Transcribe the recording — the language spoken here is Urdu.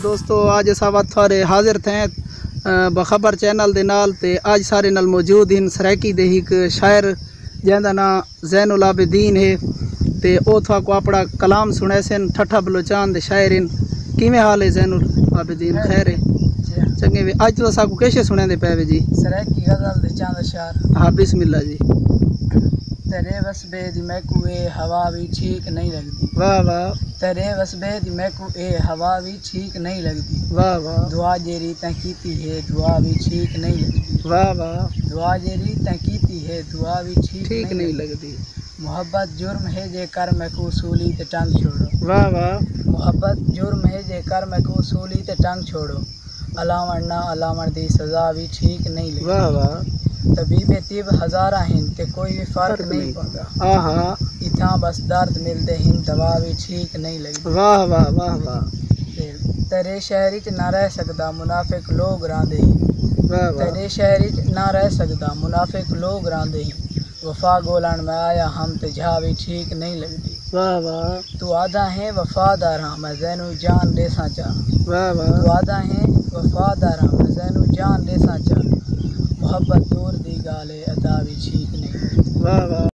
دوستو آج ساوات تھارے حاضر تھے باخبر چینل دے نال تے آج سارے نال موجود ہیں سرائیکی دے ایک شاعر جہاں نا زینوں العابدین ہے تے او تھا کو اپنا کلام سنے سن ٹھٹھہ بلوچاں دے شاعرین کیویں حال ہے زینوں العابدین خیر ہے چنگے وے اج تو ساکو کیسے سنے دے پے جی سرائیکی غزل دے چاند اشعار ہاں بسم اللہ جی تیرے وسبے دی میں کو اے ہوا بھی ٹھیک نہیں لگدی واہ واہ تیرے وسبے دی میں کو اے ہوا بھی ٹھیک نہیں لگدی واہ واہ دعا جیری تیں کیتی ہے دعا بھی ٹھیک نہیں لگدی واہ واہ دعا جیری تیں کیتی ہے دعا بھی ٹھیک نہیں لگدی محبت جرم ہے جے کر میں کو اصولی تے ٹنگ چھوڑو واہ واہ محبت جرم ہے جے کر میں کو اصولی تے ٹنگ چھوڑو علامن نہ علامن دی سزا بھی ٹھیک نہیں لگدی واہ واہ طبیب طب ہزارہ ہن تے کوئی بھی فرق نہیں پوندا آہا اتھاں بس درد ملدے ہن دوا بھی ٹھیک نہیں لگدی واہ واہ واہ واہ تیرے شہری چ نہ رہ سکدا منافق لوگ راندے ہن واہ واہ تیرے شہری چ نہ رہ سکدا منافق لوگ راندے ہن وفا گولن میں آیا ہم تے جھا بھی ٹھیک نہیں لگدی واہ واہ تو آدھا ہے وفادار ہاں میں زینوں جان دیساں چاہ واہ واہ تو آدھا ہے وفادار ہاں میں زینوں جان دیساں چاہ محبت دور دی گالے ادا بھی ٹھیک نہیں واہ واہ